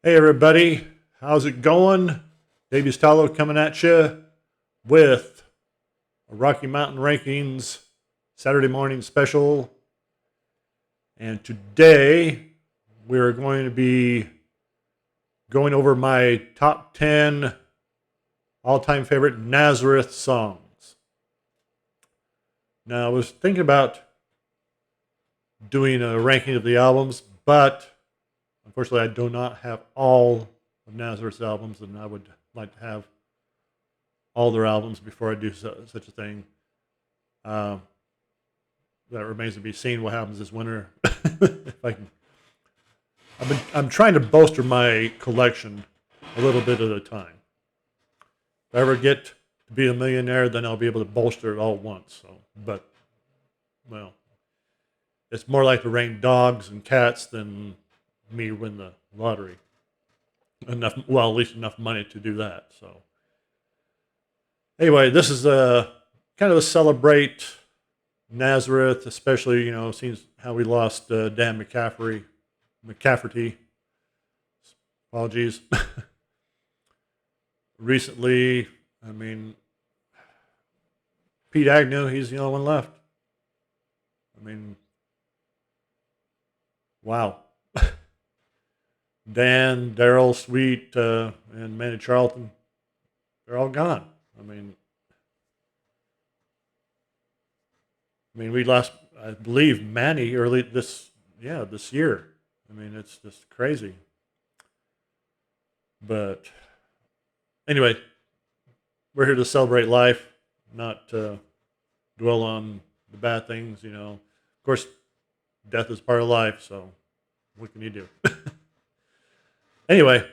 Hey everybody, how's it going? Davies Tallow coming at you with a Rocky Mountain Rankings Saturday morning special. And today we're going to be going over my top 10 all-time favorite Nazareth songs. Now I was thinking about doing a ranking of the albums, but unfortunately I do not have all of Nazareth's albums, and I would like to have all their albums before I do such a thing. Uh, that remains to be seen what happens this winter. if I can, I'm trying to bolster my collection a little bit at a time. If I ever get to be a millionaire, then I'll be able to bolster it all at once. So, but well, it's more like to rank dogs and cats than me win the lottery. At least enough money to do that. So, anyway, this is a kind of a celebrate Nazareth, especially, seeing how we lost Dan McCafferty. Apologies. Recently, I mean, Pete Agnew, he's the only one left. I mean, wow. Dan, Darrell, Sweet, and Manny Charlton, they're all gone. We lost, I believe, Manny early this year. It's just crazy. But anyway, we're here to celebrate life, not dwell on the bad things. Of course, death is part of life. So what can you do? Anyway,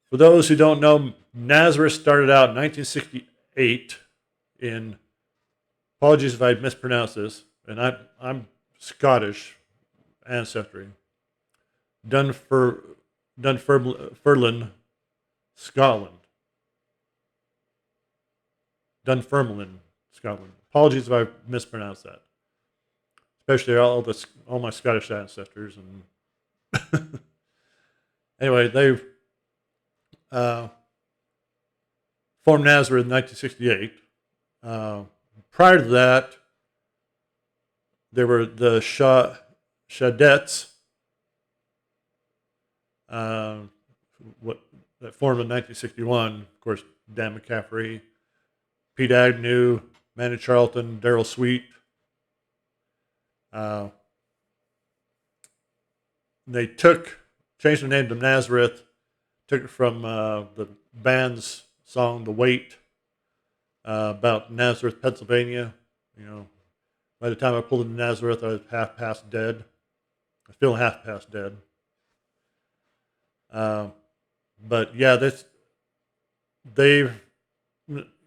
for those who don't know, Nazareth started out in 1968 in, apologies if I mispronounce this, and I'm Scottish ancestry. Dunfermline, Scotland. Dunfermline, Scotland. Apologies if I mispronounced that. Especially all my Scottish ancestors. And anyway, they formed Nazareth in 1968. Prior to that, there were the Shadettes, that formed in 1961. Of course, Dan McCafferty, Pete Agnew, Manny Charlton, Darrell Sweet. They changed the name to Nazareth, took it from the band's song "The Weight," about Nazareth, Pennsylvania. By the time I pulled into Nazareth, I was half past dead. I feel half past dead. But yeah, the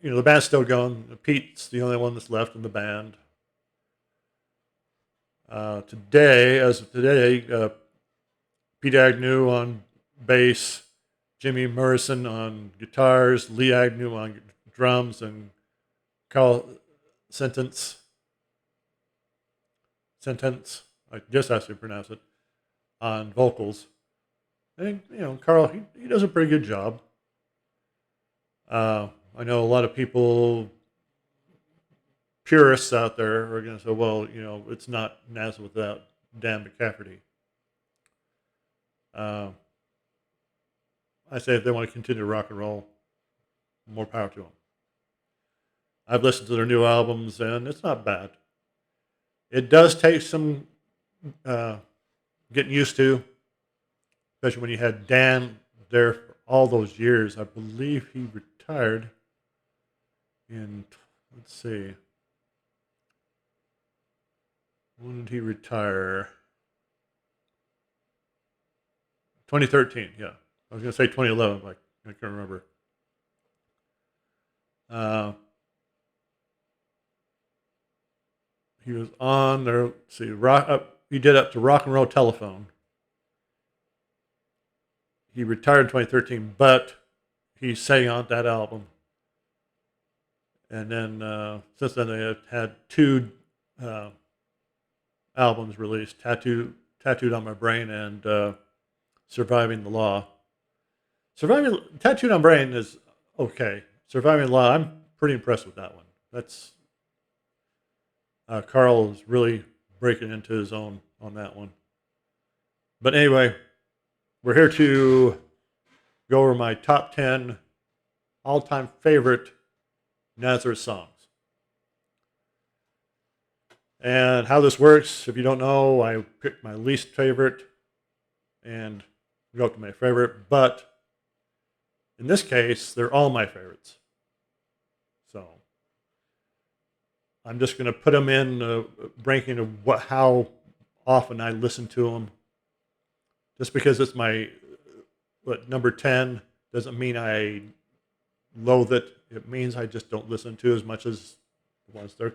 band's still going. Pete's the only one that's left in the band. As of today, Pete Agnew on bass, Jimmy Morrison on guitars, Lee Agnew on drums, and Carl Sentence, I guess I should pronounce it, on vocals. I think, Carl, he does a pretty good job. I know a lot of purists out there are going to say, well, it's not Nazareth without Dan McCafferty. I say if they want to continue to rock and roll, more power to them. I've listened to their new albums, and it's not bad. It does take some getting used to, especially when you had Dan there for all those years. I believe he retired in, let's see, when did he retire? 2013, yeah. I was going to say 2011, but I can't remember. He was on there. Let's see, he did up to Rock and Roll Telephone. He retired in 2013, but he sang on that album. And then since then, they have had two albums released: Tattooed on My Brain and Surviving the Law. Surviving Tattooed on Brain is okay. Surviving the Law, I'm pretty impressed with that one. That's Carl is really breaking into his own on that one. But anyway, we're here to go over my top 10 all-time favorite Nazareth songs. And how this works, if you don't know, I picked my least favorite and go up to my favorite. But in this case, they're all my favorites. So I'm just going to put them in ranking of how often I listen to them. Just because it's my number 10 doesn't mean I loathe it. It means I just don't listen to as much as the ones that are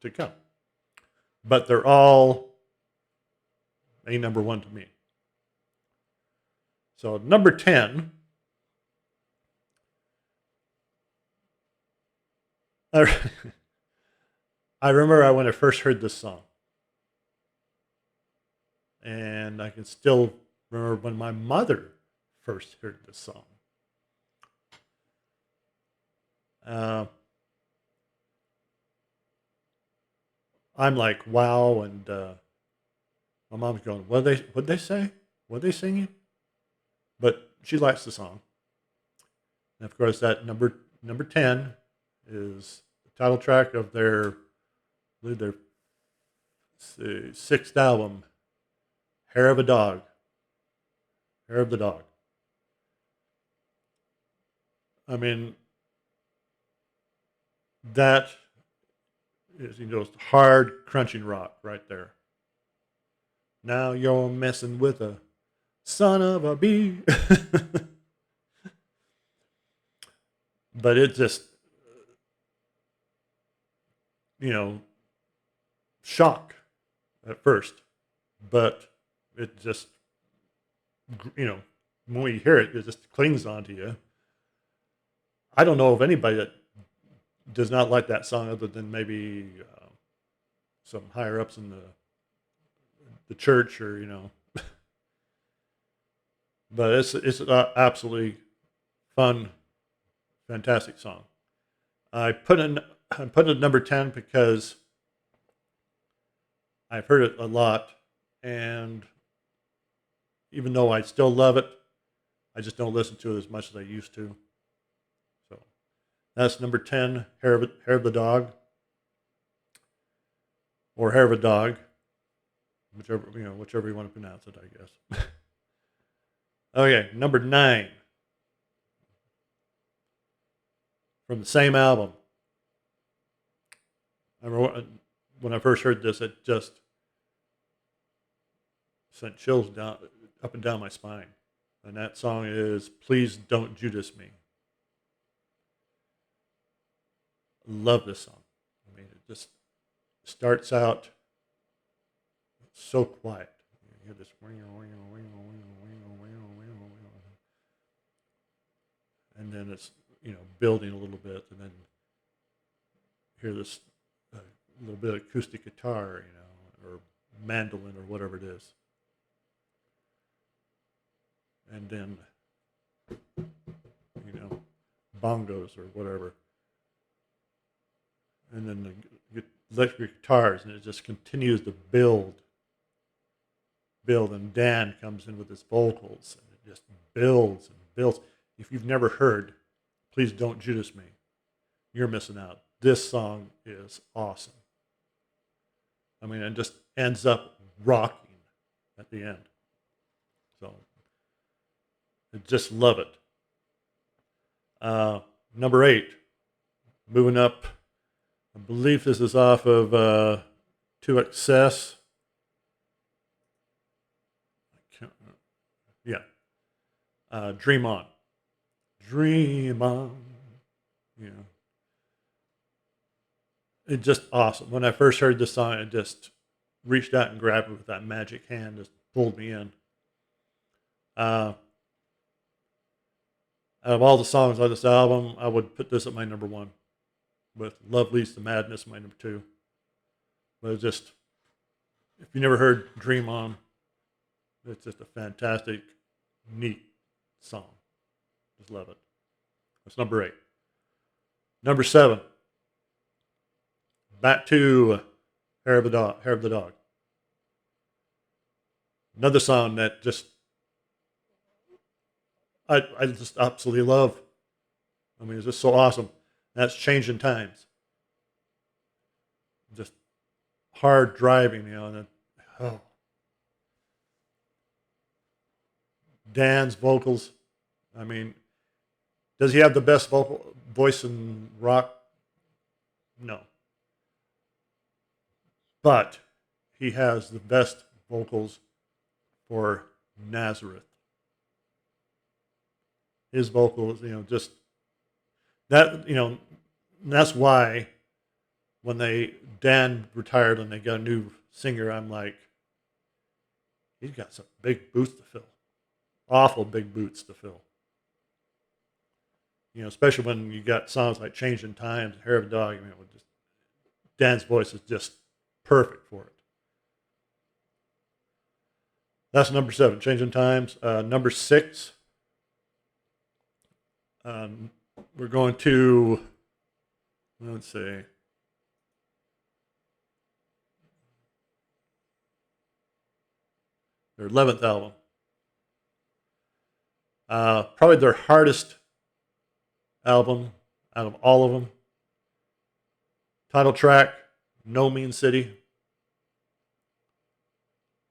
to come. But they're all a number one to me. So number 10, I remember when I first heard this song. And I can still remember when my mother first heard this song. I'm like, wow, and my mom's going, what'd they say? What they singing? But she likes the song. And of course, that number 10 is the title track of their sixth album, Hair of a Dog. Hair of the Dog. I mean, that is, hard crunching rock right there. Now you're messing with a son of a bee. But it just, shock at first. But it just, when you hear it, it just clings onto you. I don't know of anybody that does not like that song other than maybe some higher ups in the church or, But it's absolutely fun, fantastic song. I put it at number 10 because I've heard it a lot, and even though I still love it, I just don't listen to it as much as I used to. So that's number 10, Hair of the Dog, or Hair of a Dog, whichever you want to pronounce it, I guess. Okay, number 9, from the same album. I remember when I first heard this, it just sent chills up and down my spine. And that song is Please Don't Judas Me. Love this song. I mean, it just starts out so quiet. You hear this, and then it's building a little bit, and then hear this little bit of acoustic guitar, or mandolin or whatever it is, and then bongos or whatever, and then the electric guitars, and it just continues to build, and Dan comes in with his vocals, and it just builds and builds. If you've never heard Please Don't Judas Me, you're missing out. This song is awesome. I mean, it just ends up rocking at the end. So, I just love it. Number 8, moving up. I believe this is off of To Excess. Yeah. Dream On. Dream On. It's just awesome. When I first heard this song, I just reached out and grabbed it with that magic hand, just pulled me in. Out of all the songs on this album, I would put this at my number 1, with Love Leads to Madness my number 2. But it's just, if you never heard Dream On, it's just a fantastic neat song. Just love it. That's number 8. Number 7, back to Hair of the Dog. Hair of the Dog. Another song that just I just absolutely love. I mean, it's just so awesome. That's Changing Times. Just hard driving, and then, oh. Dan's vocals. I mean, does he have the best voice in rock? No. But he has the best vocals for Nazareth. His vocals, just that, that's why when Dan retired and they got a new singer, I'm like, he's got some big boots to fill. Awful big boots to fill. Especially when you got songs like Changing Times, Hair of a Dog. Dan's voice is just perfect for it. That's number 7, Changing Times. Number 6, we're going to, let's see. Their 11th album. Probably their hardest album out of all of them. Title track, No Mean City.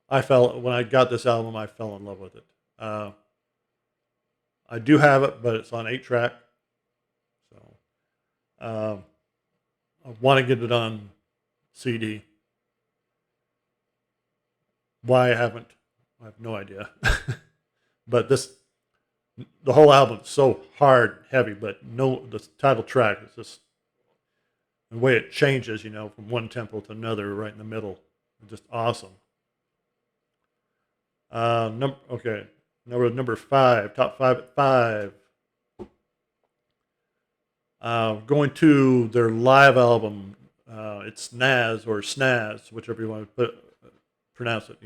When I got this album, I fell in love with it. I do have it, but it's on 8-track. So I want to get it on CD. Why I haven't, I have no idea. But the whole album is so hard, heavy, but the title track is just the way it changes, from one tempo to another, right in the middle. It's just awesome. Number 5, top 5 at 5. Going to their live album. It's Naz or Snaz, whichever you want to pronounce it.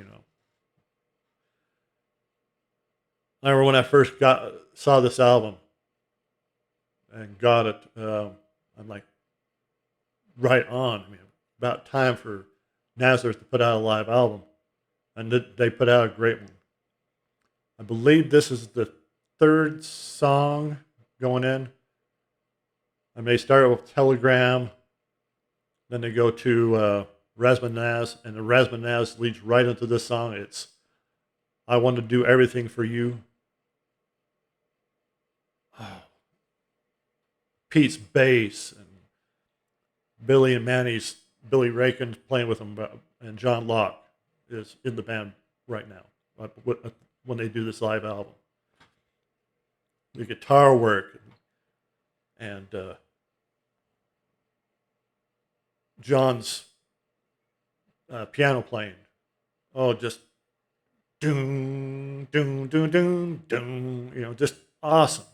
I remember when I first saw this album and got it. I'm like, right on. About time for Nazareth to put out a live album, and they put out a great one. I believe this is the 3rd song going in. And they start with Telegram, then they go to Razmanaz, and the Razmanaz leads right into this song. It's I Want to Do Everything for You. Oh. Pete's bass and Billy and Manny's, Billy Rakin's playing with them, and John Locke is in the band right now when they do this live album. The guitar work and John's piano playing. Oh, just doom, doom, doom, doom, doom. Just awesome.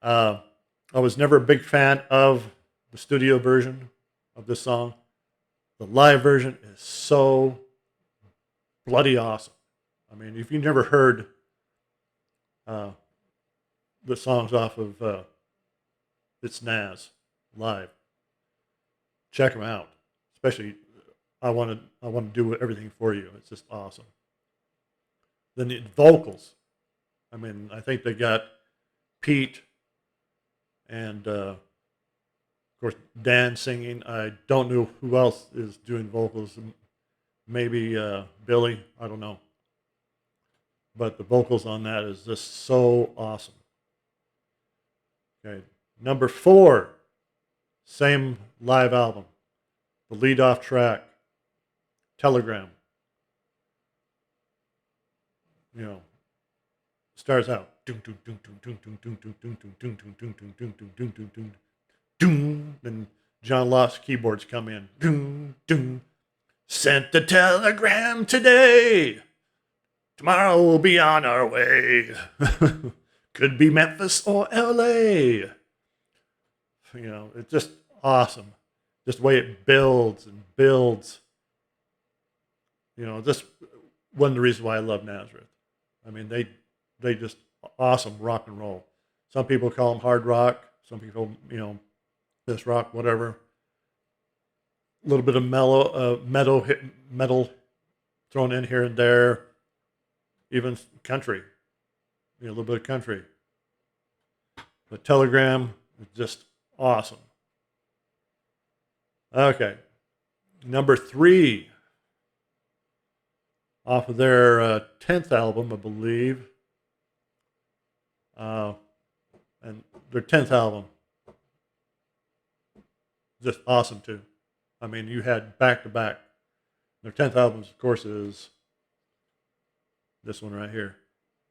I was never a big fan of the studio version of this song. The live version is so bloody awesome. If you've never heard the songs off of It's Naz live, check them out. Especially, I want to do everything for you. It's just awesome. Then the vocals. I think they got Pete and of course Dan singing. I don't know who else is doing vocals. Maybe Billy. I don't know. But the vocals on that is just so awesome. Okay, number 4, same live album. The lead-off track, Telegram. Starts out. Then John Locke's keyboards come in. Sent the telegram today. Tomorrow we'll be on our way. Could be Memphis or LA. It's just awesome. Just the way it builds and builds. Just one of the reasons why I love Nazareth. I mean, they just awesome rock and roll. Some people call them hard rock. Some people, this rock, whatever. A little bit of metal thrown in here and there. Even country, a little bit of country. The Telegram is just awesome. Okay, number 3 off of their 10th album, I believe. And their 10th album, just awesome too. I mean, you had back to back. Their 10th album, of course, is this one right here,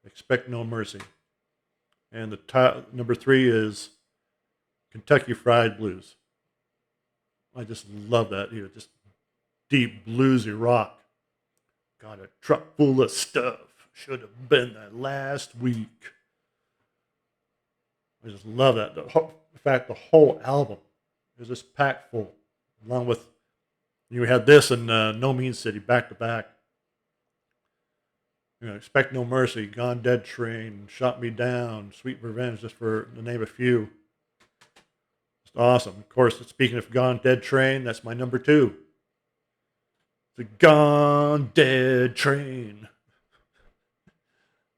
Expect No Mercy. And the number 3 is Kentucky Fried Blues. I just love that. Just deep bluesy rock. Got a truck full of stuff. Should have been there last week. I just love that. In fact, the whole album is just packed full. Along with, you had this and No Mean City back to back. Expect No Mercy, Gone Dead Train, Shot Me Down, Sweet Revenge, just for to name a few. Just awesome. Of course, speaking of Gone Dead Train, that's my number 2. The Gone Dead Train.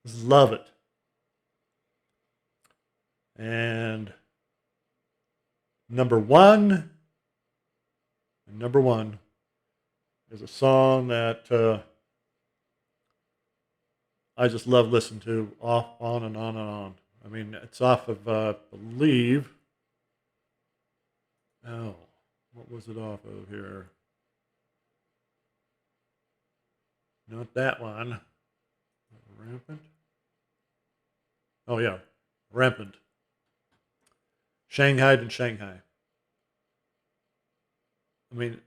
Just love it. And number one is a song that I just love listening to on and on and on. I mean, it's off of, I believe, what was it off of here? Not that one. Rampant? Oh, yeah. Rampant. Shanghai and Shanghai. I mean,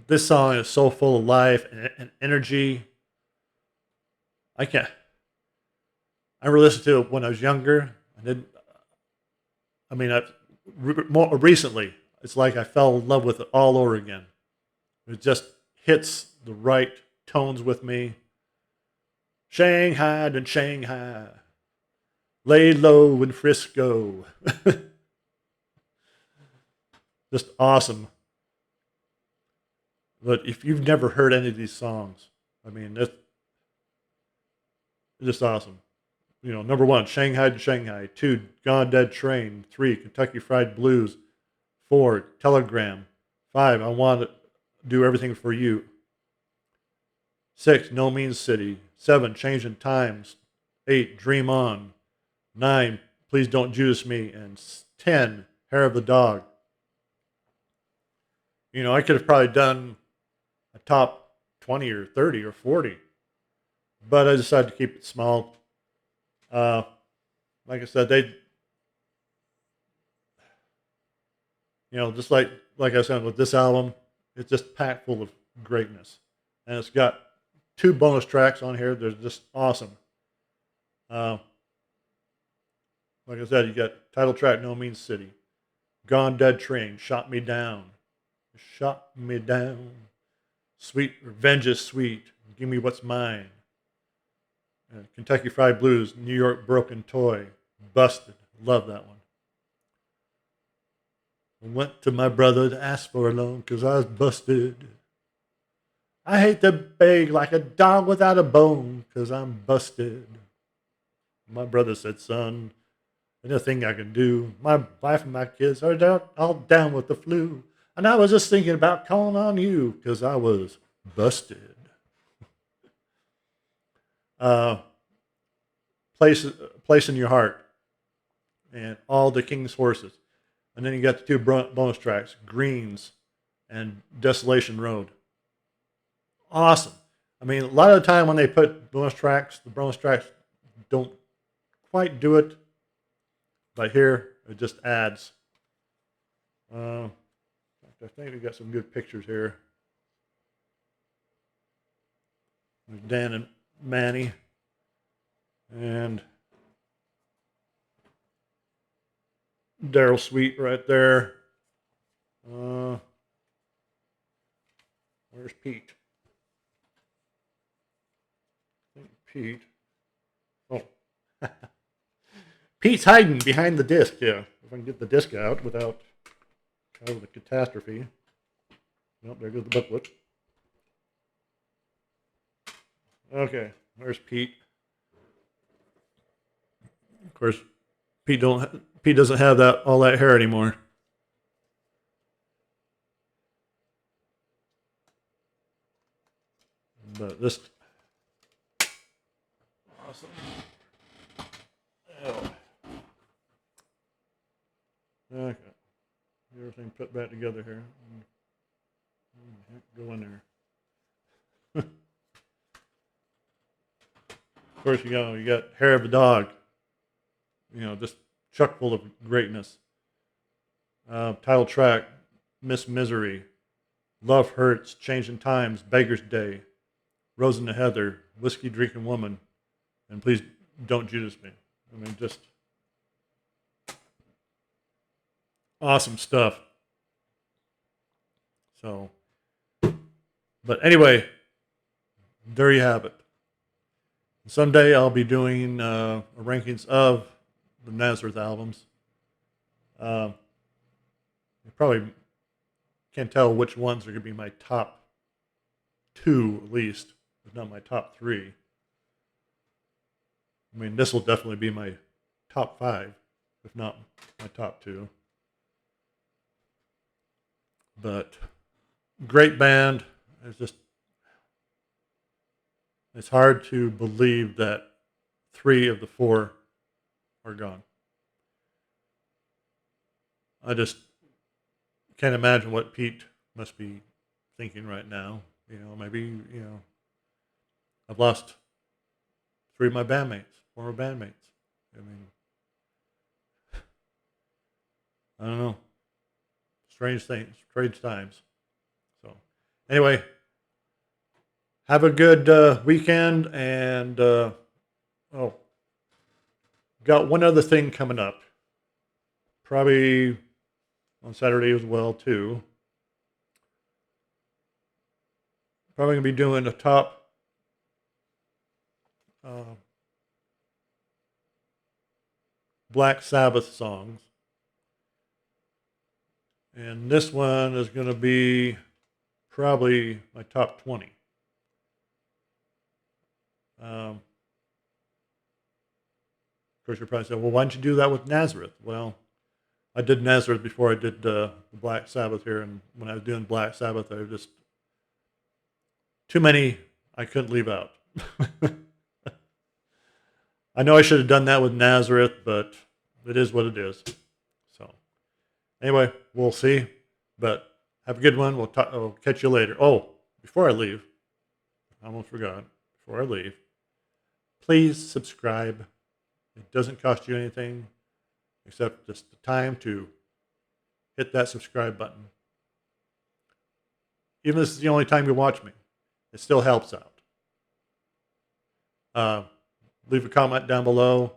this song is so full of life and energy. I listened to it when I was younger. More recently, it's like I fell in love with it all over again. It just hits the right tones with me. Shanghai and Shanghai. Lay low in Frisco. Just awesome. But if you've never heard any of these songs, I mean, it's just awesome. Number 1, Shanghai to Shanghai. 2, Gone Dead Train. 3, Kentucky Fried Blues. 4, Telegram. 5, I Want to Do Everything for You. 6, No Means City. 7, Changing Times. 8, Dream On. 9, Please Don't Judas Me. And 10, Hair of the Dog. I could have probably done a top 20 or 30 or 40. But I decided to keep it small. Like I said, just like I said with this album, it's just packed full of greatness. And it's got 2 bonus tracks on here. They're just awesome. Like I said, you got title track, No Means City. Gone Dead Train, Shot Me Down. Shot Me Down. Sweet Revenge is Sweet. Give Me What's Mine. Kentucky Fried Blues, New York Broken Toy, Busted. Love that one. I went to my brother to ask for a loan because I was busted. I hate to beg like a dog without a bone because I'm busted. My brother said, son, there's nothing I can do. My wife and my kids are all down with the flu. And I was just thinking about calling on you because I was busted. Place in Your Heart, and All the King's Horses. And then you got the 2 bonus tracks, Greens and Desolation Road. Awesome. I mean, a lot of the time when they put bonus tracks, the bonus tracks don't quite do it. But here, it just adds. I think we got some good pictures here. There's Dan and Manny. And Darrell Sweet right there. Where's Pete? I think Pete. Oh. Pete's hiding behind the disc. Yeah. If I can get the disc out without causing a catastrophe. Nope, there goes the booklet. Okay, there's Pete. Of course, Pete doesn't have all that hair anymore. But this awesome. Oh. Okay. Get everything put back together here. Go in there. Of course, you got Hair of a Dog. Just chock full of greatness. Title track, Miss Misery, Love Hurts, Changing Times, Beggar's Day, Rose and the Heather, Whiskey Drinking Woman, and Please Don't Judas Me. I mean, just awesome stuff. So, but anyway, there you have it. Someday I'll be doing rankings of the Nazareth albums. You probably can't tell which ones are going to be my top 2 at least, if not my top 3. I mean, this will definitely be my top 5, if not my top 2. But great band. It's hard to believe that 3 of the 4 are gone. I just can't imagine what Pete must be thinking right now. Maybe, I've lost 3 of my bandmates, former bandmates. I mean, I don't know. Strange things, strange times. So, anyway, have a good weekend, and got one other thing coming up. Probably on Saturday as well, too. Probably going to be doing a top Black Sabbath songs. And this one is going to be probably my top 20. Of course, you're probably saying, well, why didn't you do that with Nazareth? Well, I did Nazareth before I did the Black Sabbath here. And when I was doing Black Sabbath, there were just too many I couldn't leave out. I know I should have done that with Nazareth, but it is what it is. So, anyway, we'll see. But have a good one. We'll catch you later. Oh, before I leave, I almost forgot. Before I leave, please subscribe. It doesn't cost you anything except just the time to hit that subscribe button. Even if this is the only time you watch me, it still helps out. Leave a comment down below.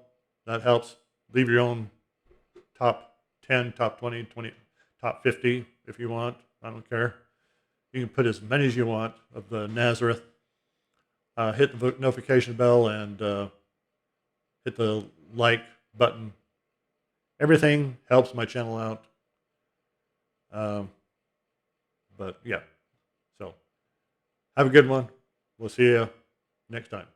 That helps. Leave your own top 10, top 20, top 50 if you want. I don't care. You can put as many as you want of the Nazareth. Hit the notification bell and hit the like button. Everything helps my channel out. But yeah. So have a good one. We'll see you next time.